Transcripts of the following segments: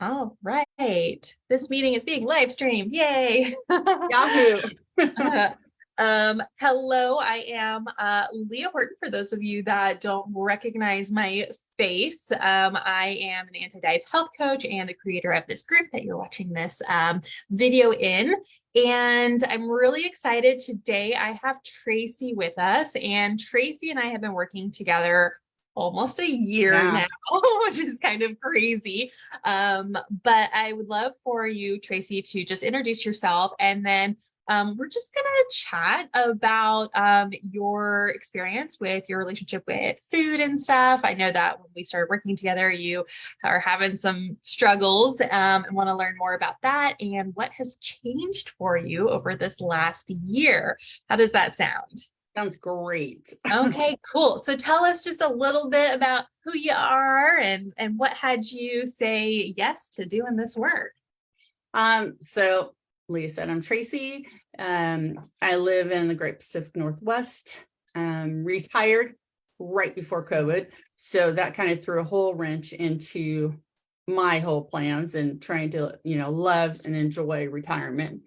All right. This meeting is being live streamed. Yay. Yahoo. Hello, I am Leah Horton. For those of you that don't recognize my face, I am an anti-diet health coach and the creator of this group that you're watching this video in. And I'm really excited today. I have Tracy with us, and Tracy and I have been working together almost a year Yeah. now, which is kind of crazy. But I would love for you, Tracy, to just introduce yourself, and then we're just going to chat about your experience with your relationship with food and stuff. I know that when we started working together, you are having some struggles and want to learn more about that and what has changed for you over this last year. How does that sound? Sounds great. Okay, cool. So tell us just a little bit about who you are and what had you say yes to doing this work. So Leah said, I'm Tracy. I live in the Great Pacific Northwest, retired right before COVID. So that kind of threw a whole wrench into my whole plans and trying to, love and enjoy retirement.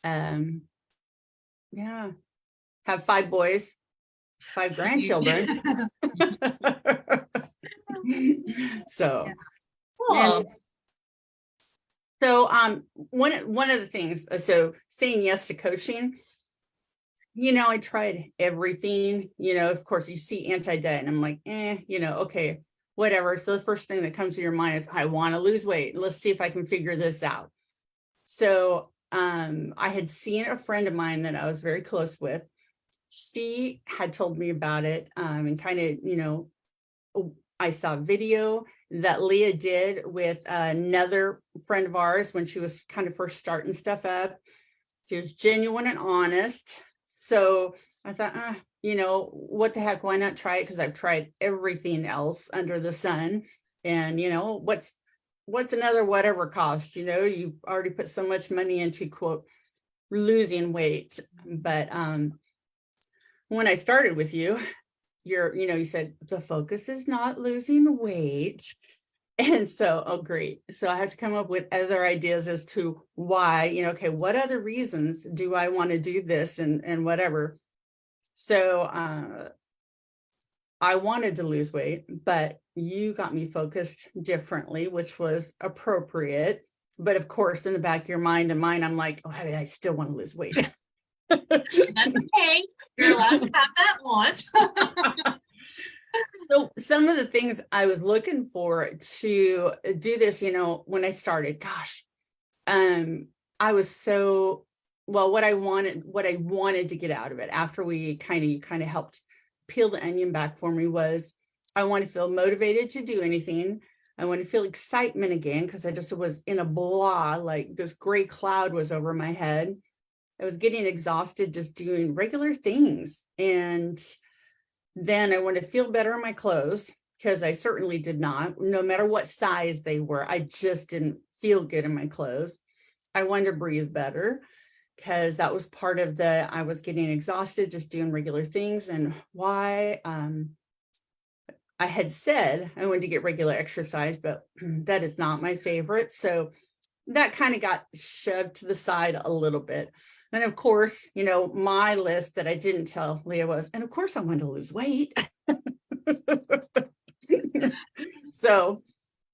Yeah. Have 5 boys, 5 grandchildren. So, Yeah. and Cool. so one of the things, so saying yes to coaching, I tried everything, of course you see anti-diet and I'm like, okay, whatever. So the first thing that comes to your mind is I want to lose weight. Let's see if I can figure this out. So I had seen a friend of mine that I was very close with. She had told me about it, and kind of, I saw a video that Leah did with another friend of ours when she was kind of first starting stuff up. She was genuine and honest. So I thought, what the heck, why not try it? Because I've tried everything else under the sun. And, what's another whatever cost? You've already put so much money into, quote, losing weight. But when I started with you, you said the focus is not losing weight. And so, oh, great. So I have to come up with other ideas as to why, okay, what other reasons do I want to do this and whatever. So I wanted to lose weight, but you got me focused differently, which was appropriate. But of course, in the back of your mind and mine, I'm like, oh, I still want to lose weight. That's okay. You're allowed to have that want. So some of the things I was looking for to do this, when I started, gosh, I was so, well, what I wanted to get out of it after you kind of helped peel the onion back for me was I want to feel motivated to do anything. I want to feel excitement again, because I just was in a blah, like this gray cloud was over my head. I was getting exhausted just doing regular things. And then I want to feel better in my clothes, because I certainly did not, no matter what size they were. I just didn't feel good in my clothes. I wanted to breathe better, because that was part of I was getting exhausted just doing regular things. And why I had said I wanted to get regular exercise, but that is not my favorite. So that kind of got shoved to the side a little bit. And of course, my list that I didn't tell Leah was, and of course I wanted to lose weight. So,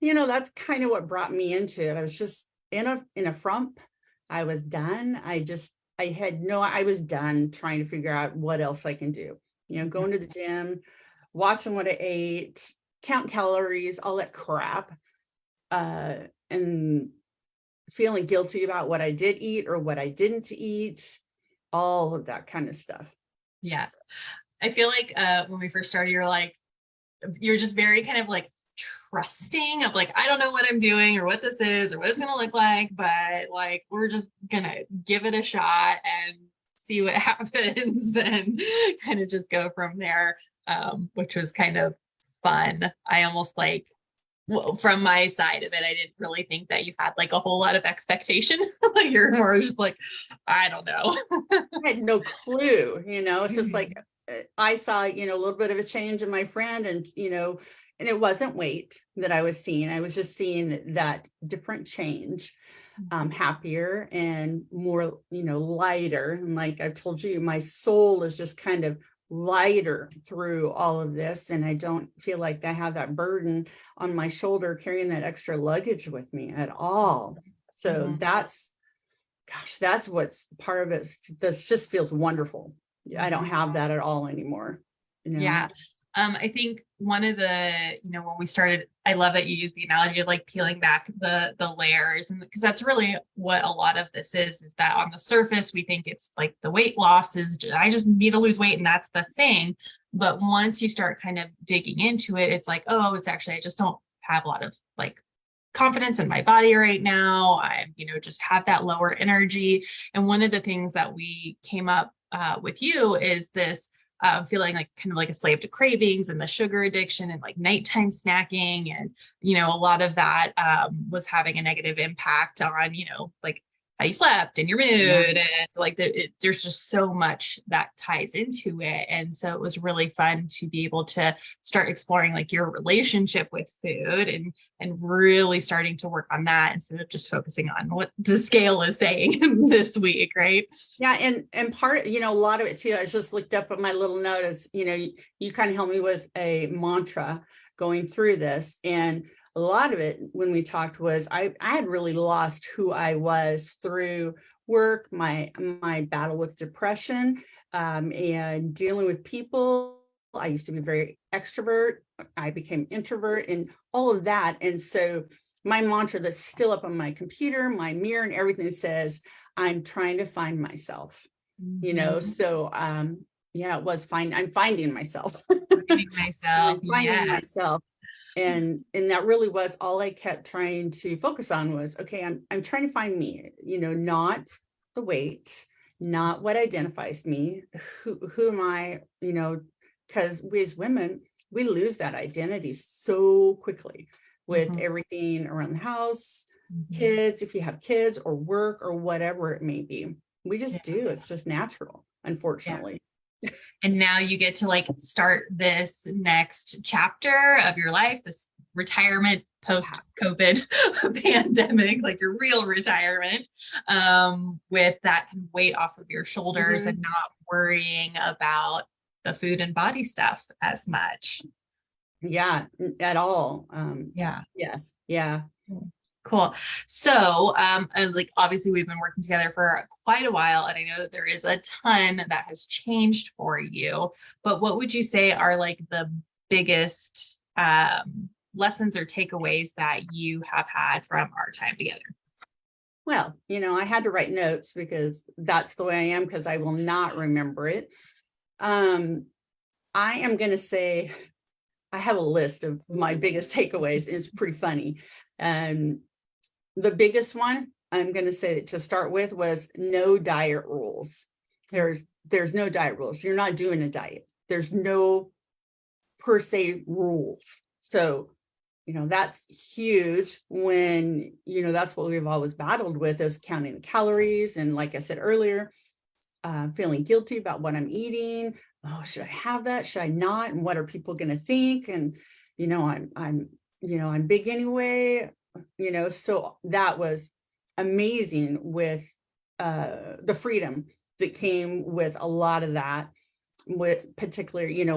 that's kind of what brought me into it. I was just in a frump. I was done. I was done trying to figure out what else I can do. Going to the gym, watching what I ate, count calories, all that crap. And feeling guilty about what I did eat or what I didn't eat, all of that kind of stuff. Yeah. I feel like when we first started, you're just very kind of like trusting of like, I don't know what I'm doing or what this is or what it's going to look like, but like, we're just going to give it a shot and see what happens and kind of just go from there, which was kind of fun. I almost like, well, from my side of it, I didn't really think that you had like a whole lot of expectations. Like you're more just like, I don't know. I had no clue, it's just like I saw, a little bit of a change in my friend and, and it wasn't weight that I was seeing. I was just seeing that different change, happier and more, lighter. And like I've told you, my soul is just kind of lighter through all of this. And I don't feel like I have that burden on my shoulder carrying that extra luggage with me at all. So that's what's part of it. This just feels wonderful. I don't have that at all anymore. Yeah. I think one of the, when we started, I love that you use the analogy of like peeling back the layers, and because that's really what a lot of this is that on the surface, we think it's like the weight loss is, I just need to lose weight and that's the thing. But once you start kind of digging into it, it's like, oh, it's actually, I just don't have a lot of like confidence in my body right now. I'm, just have that lower energy. And one of the things that we came up with you is this feeling like kind of like a slave to cravings and the sugar addiction and like nighttime snacking. And, a lot of that was having a negative impact on, like how you slept and your mood, and like there's just so much that ties into it. And so it was really fun to be able to start exploring like your relationship with food and really starting to work on that instead of just focusing on what the scale is saying this week, right? Yeah. And part, a lot of it too, I just looked up at my little note as, you kind of helped me with a mantra going through this. And a lot of it when we talked was I had really lost who I was through work, my battle with depression, and dealing with people. I used to be very extrovert. I became introvert and all of that. And so my mantra that's still up on my computer, my mirror and everything says, I'm trying to find myself, so it was fine. I'm finding myself. Finding myself. Finding myself. And that really was all I kept trying to focus on was, okay, I'm trying to find me, not the weight, not what identifies me, who am I, because we as women, we lose that identity so quickly with everything around the house, kids, if you have kids or work or whatever it may be. We just do. It's just natural, unfortunately. And now you get to like start this next chapter of your life, this retirement post COVID pandemic, like your real retirement, with that kind of weight off of your shoulders and not worrying about the food and body stuff as much. Yeah, at all. Yes. Yeah. Cool. So, and like obviously we've been working together for quite a while, and I know that there is a ton that has changed for you. But what would you say are like the biggest lessons or takeaways that you have had from our time together? Well, I had to write notes because that's the way I am, because I will not remember it. I am going to say I have a list of my biggest takeaways. It's pretty funny. The biggest one I'm going to say to start with was no diet rules. There's no diet rules. You're not doing a diet. There's no per se rules. So, that's huge when, that's what we've always battled with, is counting the calories. And like I said earlier, feeling guilty about what I'm eating. Oh, should I have that? Should I not? And what are people going to think? And, I'm big anyway. So that was amazing with the freedom that came with a lot of that, with particularly,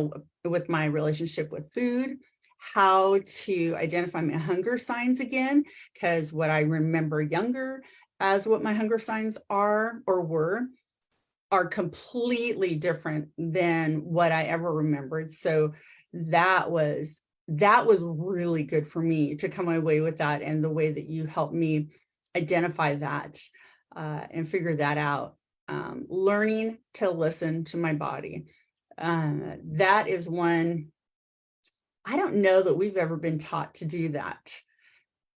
with my relationship with food, how to identify my hunger signs again, because what I remember younger as what my hunger signs are or were are completely different than what I ever remembered. So that was really good for me to come away with that, and the way that you helped me identify that and figure that out. Learning to listen to my body. That is one, I don't know that we've ever been taught to do that.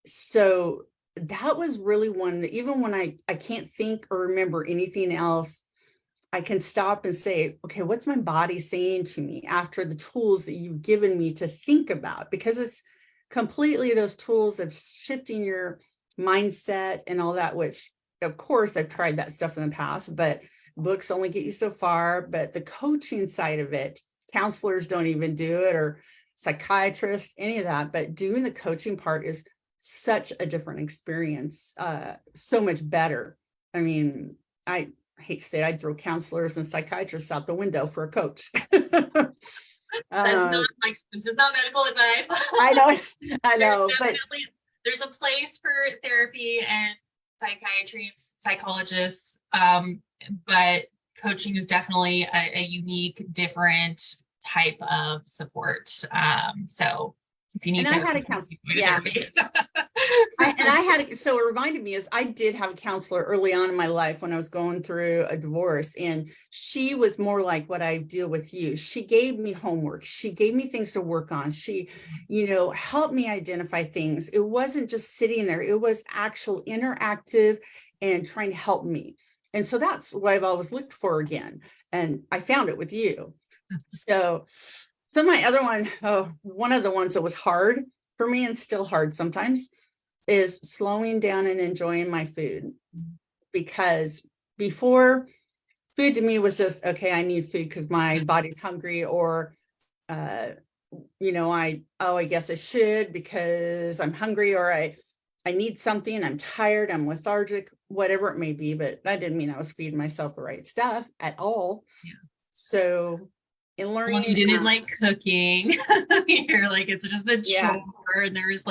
So that was really one that even when I can't think or remember anything else, I can stop and say, okay, what's my body saying to me after the tools that you've given me to think about? Because it's completely those tools of shifting your mindset and all that, which of course I've tried that stuff in the past, but books only get you so far. But the coaching side of it, counselors don't even do it, or psychiatrist, any of that, but doing the coaching part is such a different experience, so much better. I mean, I hate to say it, I'd throw counselors and psychiatrists out the window for a coach. That's not like, this is not medical advice. I know, I There's know, but definitely, there's a place for therapy and psychiatry and psychologists, but coaching is definitely a unique, different type of support. So if you need and I had therapy, a counselor, go to yeah. therapy. So it reminded me is I did have a counselor early on in my life when I was going through a divorce, and she was more like what I deal with you. She gave me homework. She gave me things to work on. She, helped me identify things. It wasn't just sitting there. It was actual interactive and trying to help me. And so that's what I've always looked for again. And I found it with you. So my other one of the ones that was hard for me and still hard sometimes is slowing down and enjoying my food. Because before, food to me was just, okay, I need food because my body's hungry, or, I guess I should because I'm hungry, or I need something, I'm tired, I'm lethargic, whatever it may be. But that didn't mean I was feeding myself the right stuff at all. Yeah. So in learning, well, you didn't like cooking. You're like, it's just a chore, and there's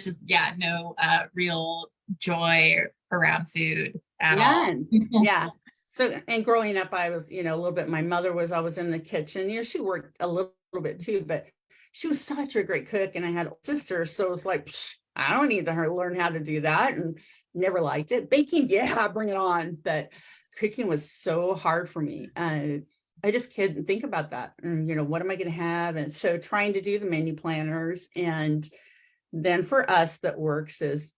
just no real joy around food at none. all. Yeah. So, and growing up, I was, a little bit, my mother was always in the kitchen, she worked a little bit too, but she was such a great cook. And I had a sister, so it was like, I don't need to learn how to do that, and never liked it. Baking, yeah, bring it on. But cooking was so hard for me. I just couldn't think about that. And, what am I going to have? And so trying to do the menu planners. And then for us, that works is,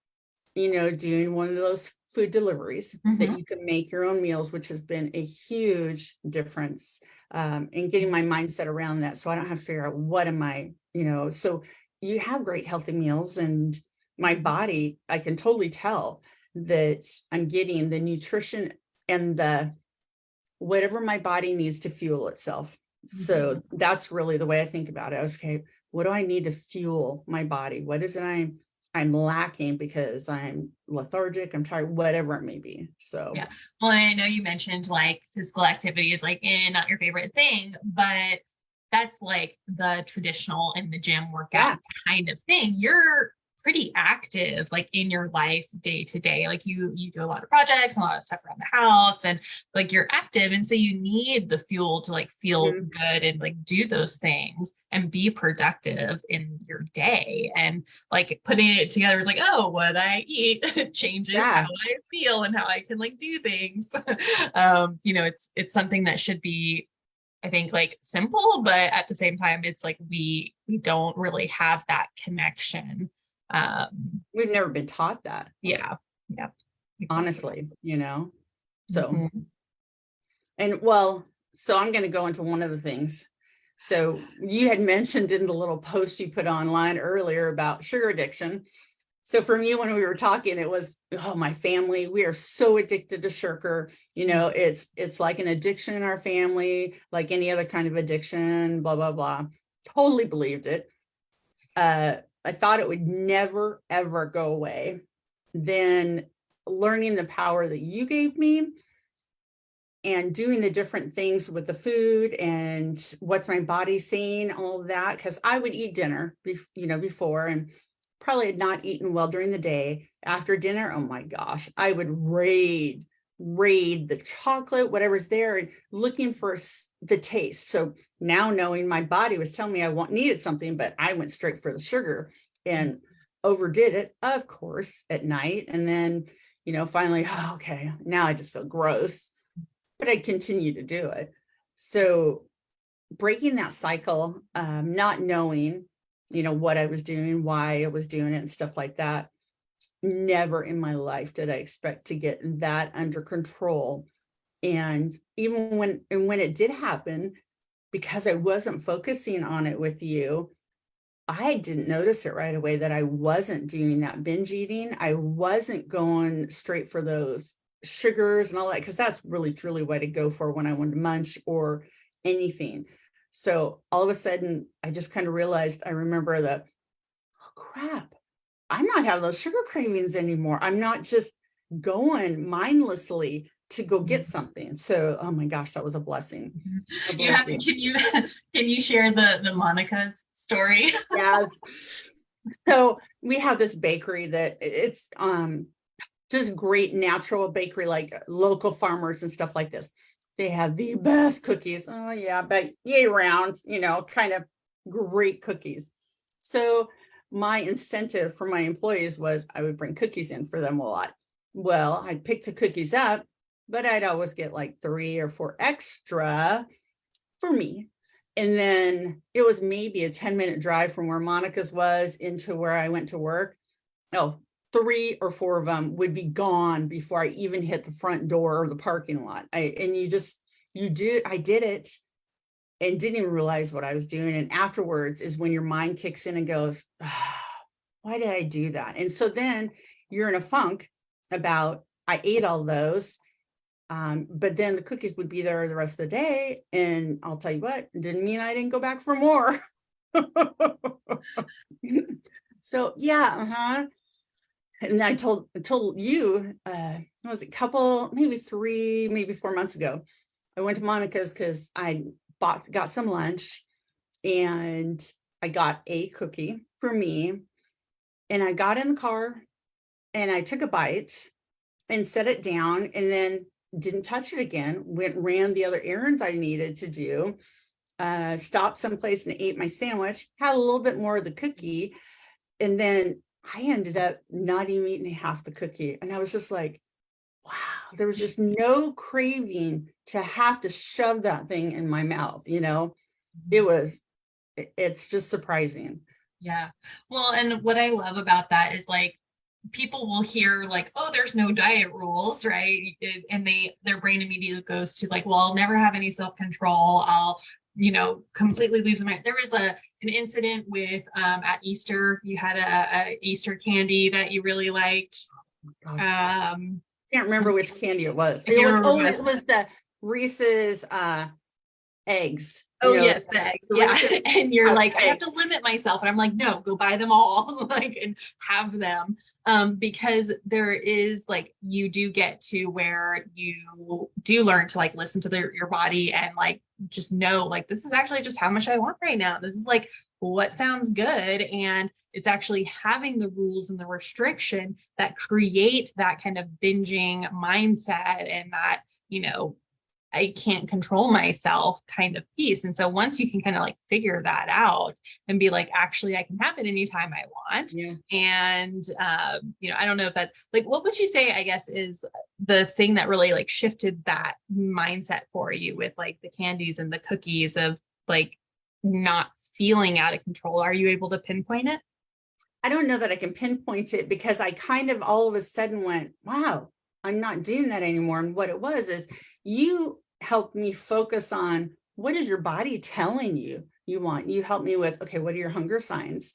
doing one of those food deliveries that you can make your own meals, which has been a huge difference in getting my mindset around that. So I don't have to figure out what am I, so you have great healthy meals, and my body, I can totally tell that I'm getting the nutrition and the whatever my body needs to fuel itself. So that's really the way I think about it. I was, okay, what do I need to fuel my body? What is it I'm lacking because I'm lethargic, I'm tired, whatever it may be. So yeah. Well, and I know you mentioned like physical activity is like not your favorite thing, but that's like the traditional in the gym workout kind of thing. You're pretty active like in your life day to day. Like you do a lot of projects and a lot of stuff around the house, and like you're active, and so you need the fuel to like feel good and like do those things and be productive in your day. And like putting it together is like, oh, what I eat changes how I feel and how I can like do things. It's something that should be, I think, like simple, but at the same time it's like we don't really have that connection. We've never been taught that. Yeah. Exactly. Honestly, so and well, so I'm going to go into one of the things. So you had mentioned in the little post you put online earlier about sugar addiction. So for me, when we were talking, it was, my family, we are so addicted to sugar. It's like an addiction in our family, like any other kind of addiction, blah, blah, blah. Totally believed it. I thought it would never, ever go away. Then learning the power that you gave me and doing the different things with the food and what's my body saying, all of that, because I would eat dinner, before, and probably had not eaten well during the day. After dinner, oh my gosh, I would raid the chocolate, whatever's there, and looking for the taste. So now knowing my body was telling me I needed something, but I went straight for the sugar and overdid it, of course, at night. And then, finally, okay, now I just feel gross, but I continue to do it. So breaking that cycle, not knowing, what I was doing, why I was doing it and stuff like that. Never in my life did I expect to get that under control. And even when it did happen, because I wasn't focusing on it with you, I didn't notice it right away that I wasn't doing that binge eating. I wasn't going straight for those sugars and all that, because that's really truly what I go for when I want to munch or anything. So all of a sudden, I just kind of realized, I remember oh crap, I'm not having those sugar cravings anymore. I'm not just going mindlessly to go get something. So, oh my gosh, that was a blessing. A You have to, blessing. can you share the Monica's story? Yes. So we have this bakery that it's just great natural bakery, like local farmers and stuff like this. They have the best cookies. Oh yeah, but yay round, kind of great cookies. So my incentive for my employees was I would bring cookies in for them a lot. Well, I'd pick the cookies up, but I'd always get like 3 or 4 extra for me. And then it was maybe a 10-minute drive from where Monica's was into where I went to work. Oh, 3 or 4 of them would be gone before I even hit the front door or the parking lot. I did it and didn't even realize what I was doing. And afterwards is when your mind kicks in and goes, oh, why did I do that? And so then you're in a funk about, I ate all those. But then the cookies would be there the rest of the day. And I'll tell you what, it didn't mean I didn't go back for more. So yeah, and I told you, it was a couple, maybe 3, maybe 4 months ago. I went to Monica's because I got some lunch, and I got a cookie for me. And I got in the car and I took a bite and set it down, and then didn't touch it again. Ran the other errands I needed to do, stopped someplace and ate my sandwich, had a little bit more of the cookie, and then I ended up not even eating half the cookie. And I was just like, wow, there was just no craving to have to shove that thing in my mouth. It's just surprising. Yeah. Well, and what I love about that is like people will hear like, oh, there's no diet rules, right? And their brain immediately goes to like, well, I'll never have any self-control. I'll, completely lose my. There was an incident with at Easter. You had a Easter candy that you really liked. Gosh, can't remember which candy it was. It was the Reese's eggs. Oh yes, the eggs. Yeah. And you're like, I have to limit myself. And I'm like, no, go buy them all, like, and have them. Because there is like, you do get to where you do learn to like listen to your body and like just know like this is actually just how much I want right now. This is like what sounds good. And it's actually having the rules and the restriction that create that kind of binging mindset and that, I can't control myself kind of piece. And so once you can kind of like figure that out and be like, actually, I can have it anytime I want. Yeah. And, I don't know if that's like, what would you say, I guess, is the thing that really like shifted that mindset for you with like the candies and the cookies of like not feeling out of control? Are you able to pinpoint it? I don't know that I can pinpoint it because I kind of all of a sudden went, wow, I'm not doing that anymore. And what it was is you helped me focus on what is your body telling you want. You helped me with, okay, what are your hunger signs?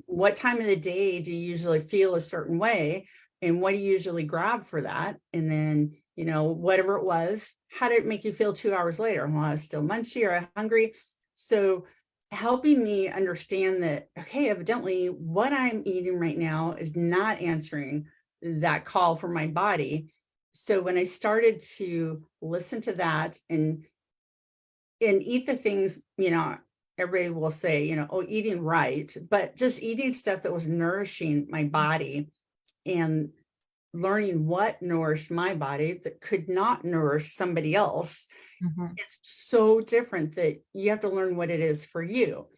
What time of the day do you usually feel a certain way? And what do you usually grab for that? And then, whatever it was, how did it make you feel 2 hours later? Well, I was still munchy or hungry. So helping me understand that, okay, evidently what I'm eating right now is not answering that call from my body. So when I started to listen to that and eat the things, everybody will say, oh, eating right, but just eating stuff that was nourishing my body and learning what nourished my body that could not nourish somebody else. It's so different that you have to learn what it is for you.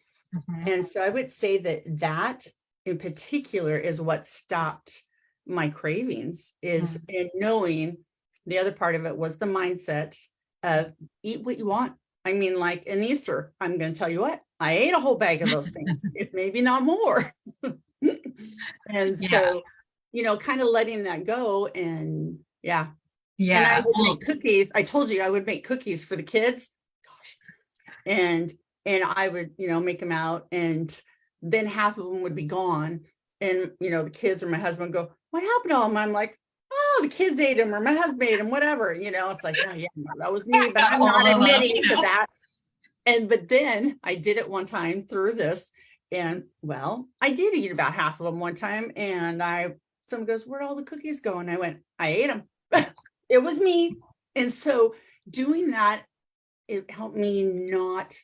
And so I would say that in particular is what stopped my cravings is in knowing. The other part of it was the mindset of eat what you want. I mean, like in Easter, I'm going to tell you what, I ate a whole bag of those things, if maybe not more. And so, kind of letting that go and yeah. And I would make cookies. I told you I would make cookies for the kids. Gosh. And I would, make them out, and then half of them would be gone. And, the kids or my husband go, what happened to them? I'm like, oh, the kids ate them or my husband ate them, whatever. It's like, oh yeah, no, that was me, but I'm not admitting to that. but then I did it one time through this, and well, I did eat about half of them one time, and someone goes, "Where'd all the cookies go?" And I went, "I ate them." It was me. And so doing that, it helped me not,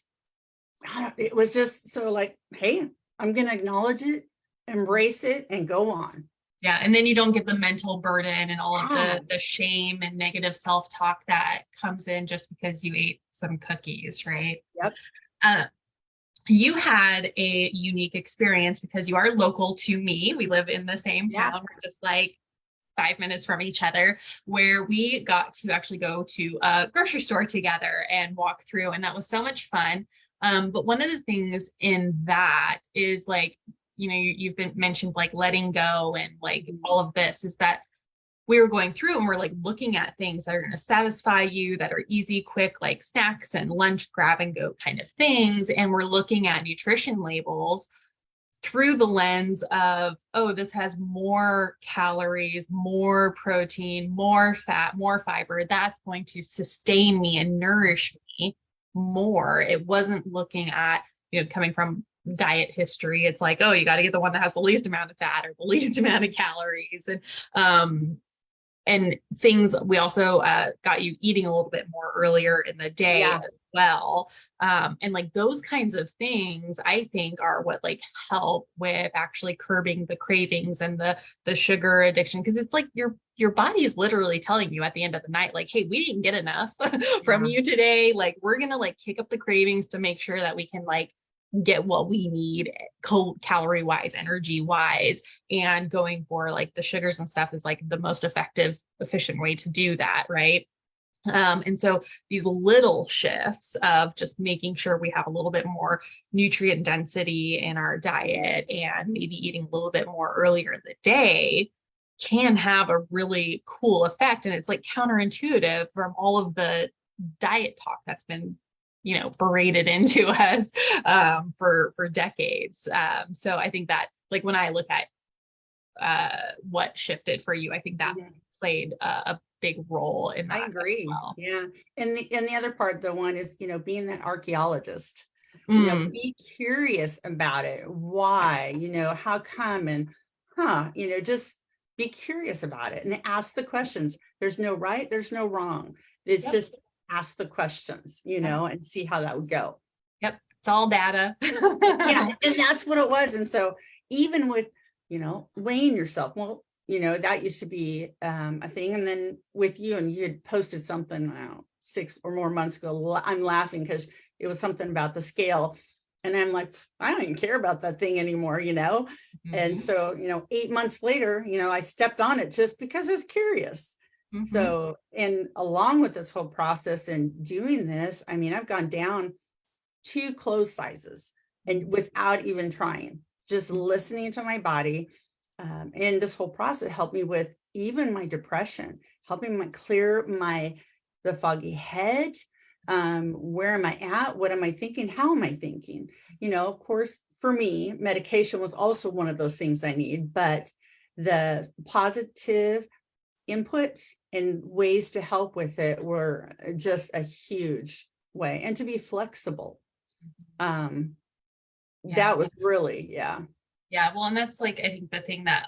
it was just so like, hey, I'm going to acknowledge it, embrace it, and go on. Yeah. And then you don't get the mental burden and all of Yeah. the shame and negative self-talk that comes in just because you ate some cookies, right? Yep. Uh, you had a unique experience because you are local to me. We live in the same Yeah. town. We're just like 5 minutes from each other, where we got to actually go to a grocery store together and walk through. And that was so much fun. But one of the things in that is like, you've been mentioned like letting go and like all of this, is that we were going through and we're like looking at things that are going to satisfy you, that are easy, quick, like snacks and lunch grab and go kind of things. And we're looking at nutrition labels through the lens of, oh, this has more calories, more protein, more fat, more fiber. That's going to sustain me and nourish me more. It wasn't looking at, coming from diet history. It's like, oh, you got to get the one that has the least amount of fat or the least amount of calories. And things, we also got you eating a little bit more earlier in the day as well. And like those kinds of things, I think, are what like help with actually curbing the cravings and the sugar addiction. Cause it's like your body is literally telling you at the end of the night, like, hey, we didn't get enough from you today. Like, we're going to like kick up the cravings to make sure that we can like get what we need calorie wise, energy wise, and going for like the sugars and stuff is like the most effective, efficient way to do that. Right. And so these little shifts of just making sure we have a little bit more nutrient density in our diet and maybe eating a little bit more earlier in the day can have a really cool effect. And it's like counterintuitive from all of the diet talk that's been berated into us for decades. So I think that like when I look at what shifted for you, I think that played a big role in that. I agree. Well. Yeah. And the other part, the one is, being that archaeologist, be curious about it. Why, how come, and just be curious about it and ask the questions. There's no right, there's no wrong. It's just ask the questions, and see how that would go. Yep. It's all data. Yeah. And that's what it was. And so even with, weighing yourself, well, that used to be a thing. And then with you, and you had posted something 6 or more months ago, I'm laughing because it was something about the scale. And I'm like, I don't even care about that thing anymore, And so, 8 months later, I stepped on it just because I was curious. So, and along with this whole process and doing this, I mean, I've gone down 2 clothes sizes and without even trying, just listening to my body. And this whole process helped me with even my depression, helping me clear the foggy head. Where am I at? What am I thinking? How am I thinking? Of course, for me, medication was also one of those things I need, but the positive inputs and ways to help with it were just a huge way, and to be flexible. That was really, yeah. Well, and that's like, I think the thing that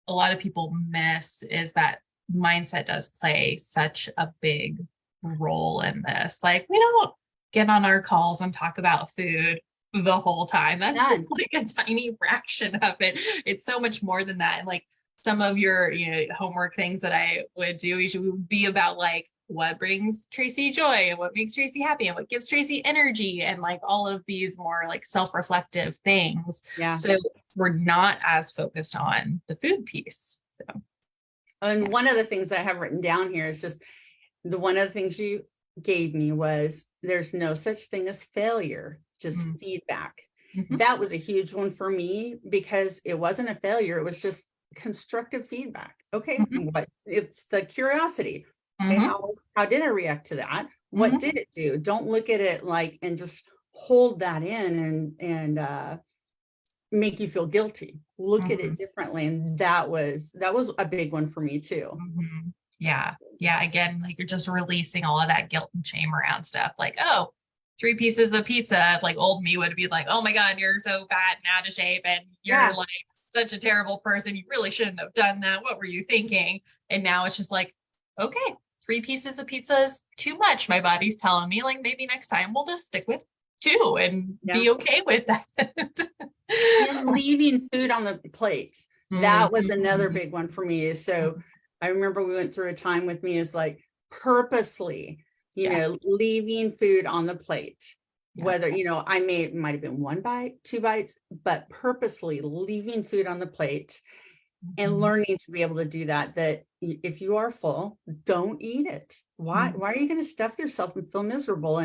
a lot of people miss is that mindset does play such a big role in this. Like, we don't get on our calls and talk about food the whole time. That's just like a tiny fraction of it. It's so much more than that. And like some of your, homework things that I would do would be about like what brings Tracy joy and what makes Tracy happy and what gives Tracy energy and like all of these more like self-reflective things. Yeah. So we're not as focused on the food piece. So, and one of the things I have written down here is just one of the things you gave me was there's no such thing as failure, just feedback. That was a huge one for me because it wasn't a failure. It was just constructive feedback. Okay. What it's the curiosity. Okay. How did I react to that? What did it do? Don't look at it like, and just hold that in and make you feel guilty. Look at it differently. And that was a big one for me too. Yeah. Again, like you're just releasing all of that guilt and shame around stuff like, oh, 3 pieces of pizza, like old me would be like, oh my God, you're so fat and out of shape and you're like such a terrible person. You really shouldn't have done that. What were you thinking? And now it's just like, okay, 3 pieces of pizza is too much. My body's telling me like maybe next time we'll just stick with 2 and be okay with that. And leaving food on the plate. That was another big one for me. So I remember we went through a time with me is like purposely, leaving food on the plate. Whether, I might have been 1 bite, 2 bites, but purposely leaving food on the plate and learning to be able to do that, that if you are full, don't eat it. Why are you going to stuff yourself and feel miserable?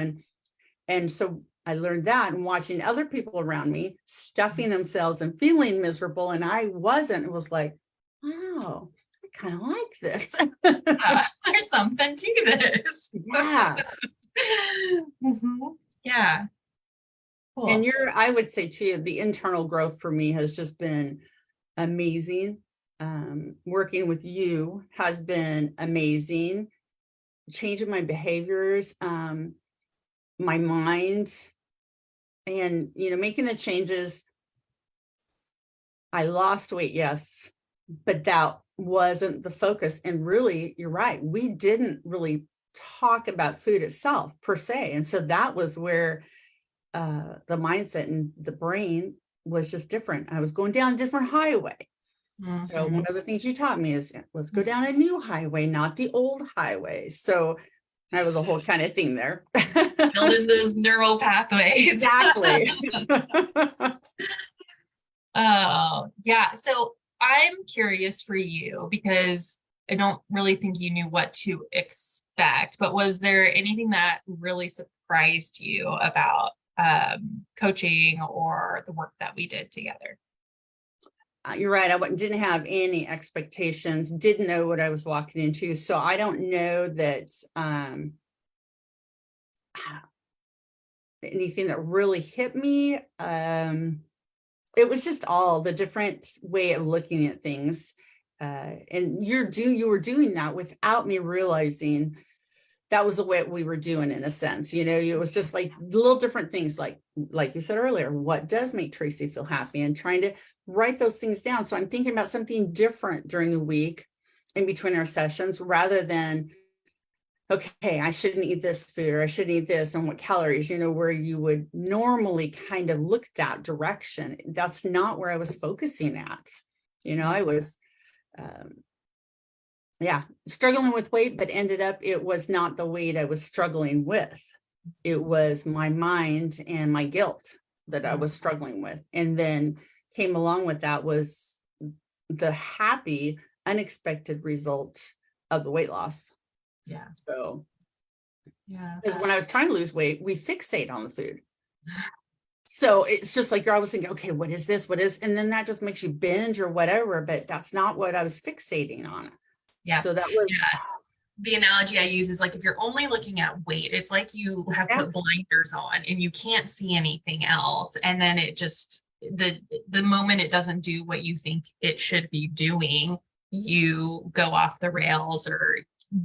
And so I learned that and watching other people around me stuffing themselves and feeling miserable. And I wasn't. It was like, oh, I kind of like this. There's something to this. Yeah. Yeah. Cool. And I would say too, the internal growth for me has just been amazing. Working with you has been amazing. Changing my behaviors, my mind, and making the changes. I lost weight, yes, but that wasn't the focus. And really, you're right, we didn't really talk about food itself per se. And so that was where the mindset and the brain was just different. I was going down a different highway. So one of the things you taught me is let's go down a new highway, not the old highway. So that was a whole kind of thing there. Building those neural pathways. Exactly. Oh, yeah. So I'm curious for you because I don't really think you knew what to expect, but was there anything that really surprised you about coaching or the work that we did together? You're right. I didn't have any expectations, didn't know what I was walking into. So I don't know that anything that really hit me. It was just all the different way of looking at things. And you were doing that without me realizing that was the way we were doing, in a sense. It was just like little different things, like you said earlier, what does make Tracy feel happy, and trying to write those things down. So I'm thinking about something different during the week in between our sessions, rather than, okay, I shouldn't eat this food, or I shouldn't eat this, and what calories, where you would normally kind of look that direction. That's not where I was focusing at. I was, struggling with weight, but ended up, it was not the weight I was struggling with. It was my mind and my guilt that I was struggling with. And then came along with that was the happy, unexpected result of the weight loss. Yeah. So, yeah. Because when I was trying to lose weight, we fixate on the food. So it's just like you're always thinking, okay, what is this? And then that just makes you binge or whatever, but that's not what I was fixating on. Yeah. So that was the analogy I use is like, if you're only looking at weight, it's like you have put blinders on and you can't see anything else. And then it just, the moment it doesn't do what you think it should be doing, you go off the rails or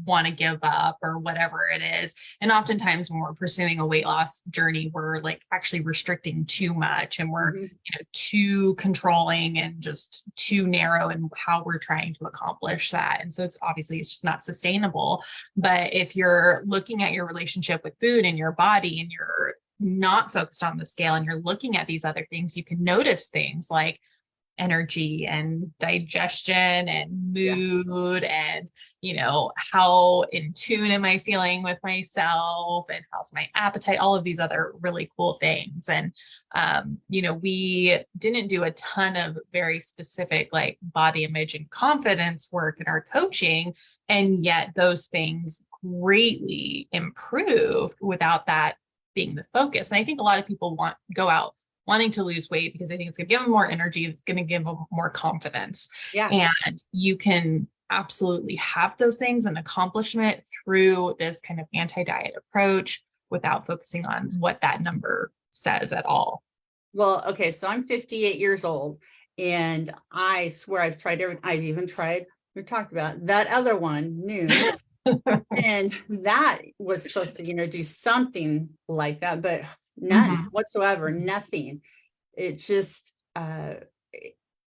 want to give up or whatever it is. And oftentimes when we're pursuing a weight loss journey, we're like actually restricting too much, and we're too controlling and just too narrow in how we're trying to accomplish that. And so it's just not sustainable. But if you're looking at your relationship with food and your body, and you're not focused on the scale, and you're looking at these other things, you can notice things like energy and digestion and mood and how in tune am I feeling with myself, and how's my appetite, all of these other really cool things. And we didn't do a ton of very specific like body image and confidence work in our coaching, and yet those things greatly improved without that being the focus. And I think a lot of people go out wanting to lose weight because they think it's going to give them more energy. It's going to give them more confidence. Yeah. And you can absolutely have those things and accomplishment through this kind of anti-diet approach without focusing on what that number says at all. Well, okay. So I'm 58 years old, and I swear I've tried everything. I've even tried, we talked about that other one, noon. And that was supposed to, do something like that, but none Mhm. whatsoever, nothing. It just,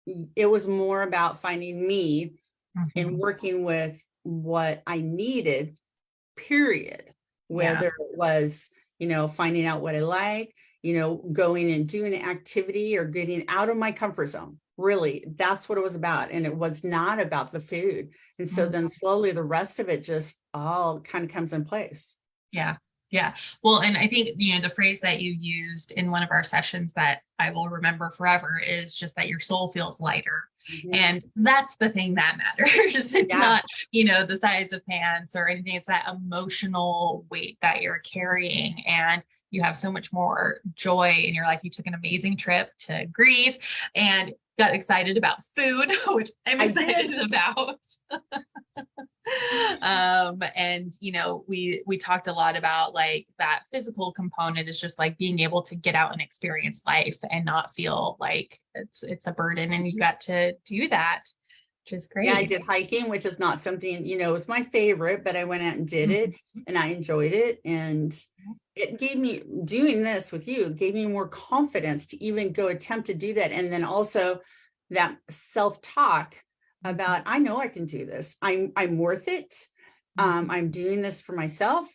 it was more about finding me and Mhm. working with what I needed, period. Yeah. Whether it was, finding out what I like, going and doing an activity or getting out of my comfort zone. Really, that's what it was about. And it was not about the food. And so Mhm. then slowly the rest of it just all kind of comes in place. Yeah. Yeah. Well, and I think, the phrase that you used in one of our sessions that I will remember forever is just that your soul feels lighter. Mhm. And that's the thing that matters. It's Yeah, not, the size of pants or anything. It's that emotional weight that you're carrying. And you have so much more joy in your life. You took an amazing trip to Greece and got excited about food, which I'm I did. excited about. And we talked a lot about like that physical component is just like being able to get out and experience life and not feel like it's a burden, and you got to do that, which is Yeah, I great. did hiking, which is not something, it was my favorite, but I went out and did it Mhm. and I enjoyed it. And it gave me, doing this with you, gave me more confidence to even go attempt to do that. And then also that self-talk about, I know I can do this. I'm worth it. I'm doing this for myself.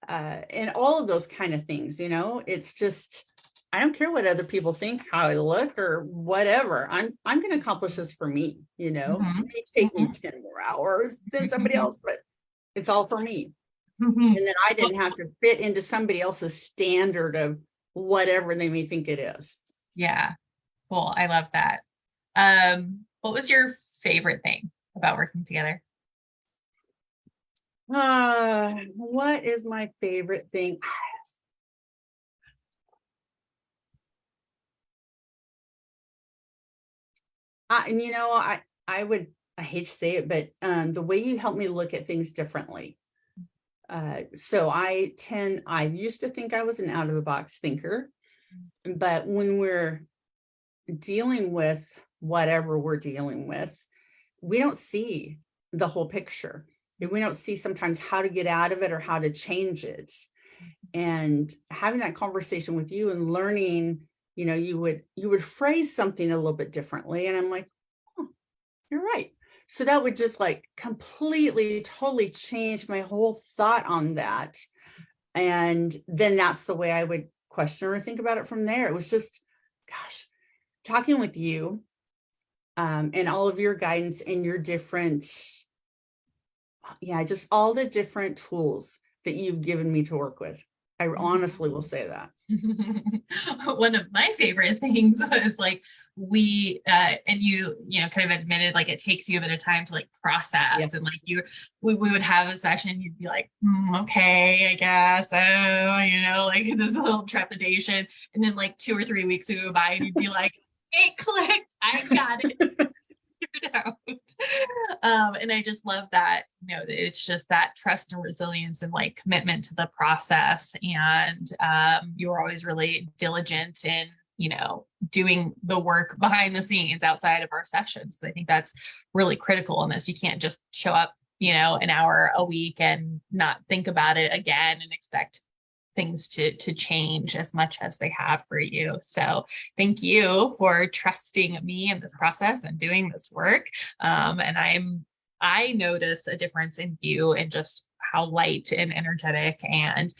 And all of those kind of things, it's just, I don't care what other people think, how I look or whatever. I'm going to accomplish this for me, It Mhm. may take me Mhm. 10 more hours than somebody Mhm. else, but it's all for me. Mhm. And then I Well, didn't have to fit into somebody else's standard of whatever they may think it is. yeah, cool. I love that. What was your favorite thing about working together? What is my favorite thing? And I hate to say it, but the way you help me look at things differently. So I used to think I was an out of the box thinker, but when we're dealing with whatever we're dealing with, we don't see the whole picture. And we don't see sometimes how to get out of it or how to change it. And having that conversation with you and learning, you would phrase something a little bit differently. And I'm like, oh, you're right. So that would just like completely, totally change my whole thought on that. And then that's the way I would question or think about it from there. It was just, gosh, talking with you, and all of your guidance and your different, yeah, just all the different tools that you've given me to work with. I honestly will say that. One of my favorite things was like and you kind of admitted like it takes you a bit of time to like Yeah. process, and like we would have a session and you'd be like, okay, I guess, oh, like this little trepidation, and then like 2 or 3 weeks would go by and you'd be like, it clicked, I got it figured out. And I just love that, it's just that trust and resilience and like commitment to the process. And you're always really diligent in, doing the work behind the scenes outside of our sessions. I think that's really critical in this. You can't just show up, an hour a week and not think about it again and expect things to change as much as they have for you. So thank you for trusting me in this process and doing this work. And I notice a difference in you and just how light and energetic and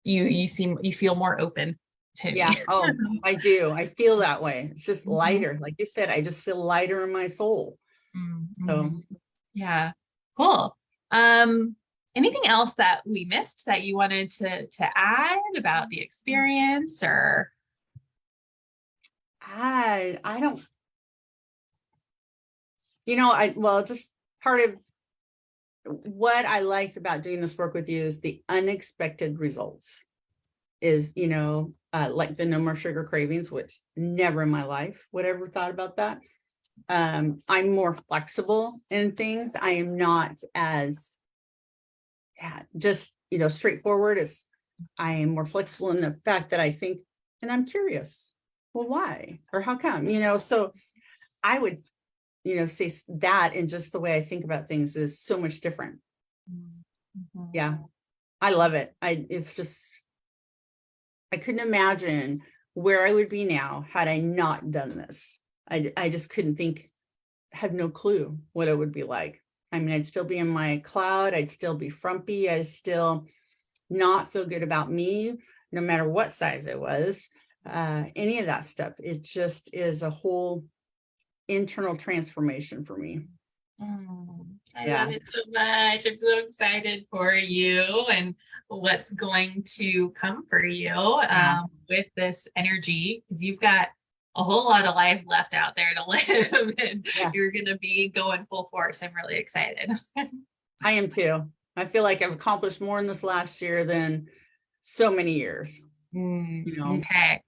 you feel more open to Yeah. me. Oh, I do. I feel that way. It's just Mhm. lighter. Like you said, I just feel lighter in my soul. So Mhm. Yeah, cool. Um, Anything else that we missed that you wanted to add about the experience or I don't, well, just part of what I liked about doing this work with you is the unexpected results. Is, like the no more sugar cravings, which never in my life would ever thought about that. I'm more flexible in things. I am not as, yeah, just, straightforward as I am more flexible in the fact that I think, and I'm curious, well, why or how come, so I would say that, and just the way I think about things is so much different. Mhm. Yeah. I love it. It's just, I couldn't imagine where I would be now had I not done this. I just couldn't think, have no clue what it would be like. I mean, I'd still be in my cloud. I'd still be frumpy. I'd still not feel good about me, no matter what size I was, any of that stuff. It just is a whole internal transformation for me. I Yeah. love it so much. I'm so excited for you and what's going to come for you with this energy, because you've got a whole lot of life left out there to live, and you're going to be going full force. I'm really excited. I am too. I feel like I've accomplished more in this last year than so many years. Okay.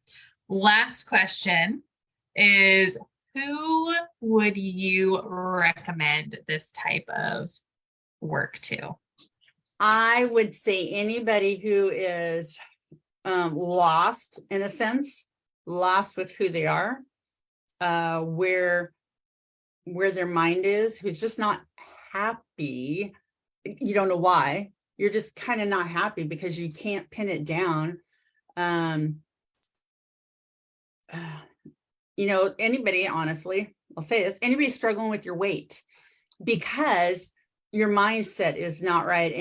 Last question is, who would you recommend this type of work to? I would say anybody who is lost, in a sense, lost with who they are, where their mind is, who's just not happy. You don't know why. You're just kind of not happy because you can't pin it down. Anybody, honestly, I'll say this, anybody struggling with your weight because your mindset is not right,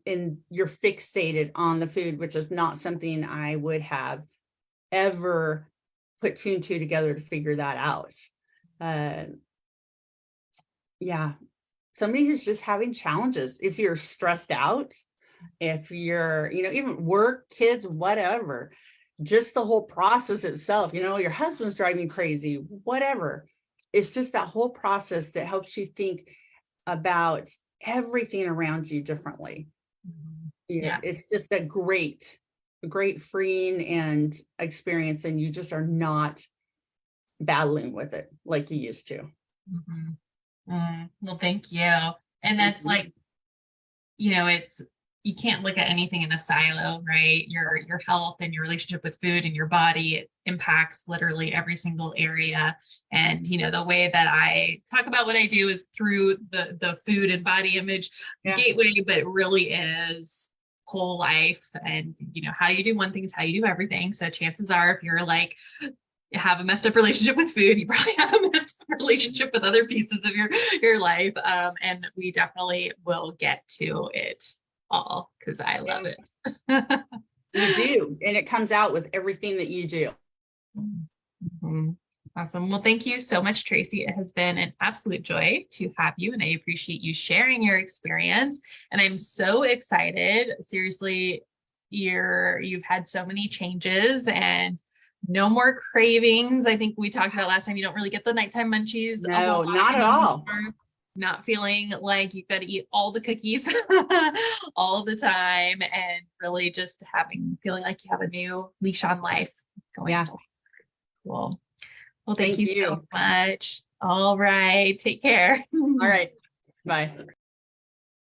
and you're fixated on the food, which is not something I would have ever put two and two together to figure that out. Somebody who's just having challenges. If you're stressed out, if you're, even work, kids, whatever, just the whole process itself, your husband's driving you crazy, whatever. It's just that whole process that helps you think about everything around you differently. It's just a great freeing and experience, and you just are not battling with it like you used to. Well, thank you. And that's like, it's, you can't look at anything in a silo, right? Your health and your relationship with food and your body, it impacts literally every single area. And the way that I talk about what I do is through the food and body image gateway, but it really is whole life. And how you do one thing is how you do everything. So chances are, if you're like, have a messed up relationship with food, you probably have a messed up relationship with other pieces of your life. And we definitely will get to it all, because I love it. You do, and it comes out with everything that you do. Awesome. Well, thank you so much, Tracy. It has been an absolute joy to have you, and I appreciate you sharing your experience. And I'm so excited. Seriously, you've had so many changes and no more cravings. I think we talked about last time, you don't really get the nighttime munchies. No, not at all. Not feeling like you've got to eat all the cookies all the time, and really just feeling like you have a new leash on life going forward. Cool. Well, thank you so much. All right. Take care. All right. Bye.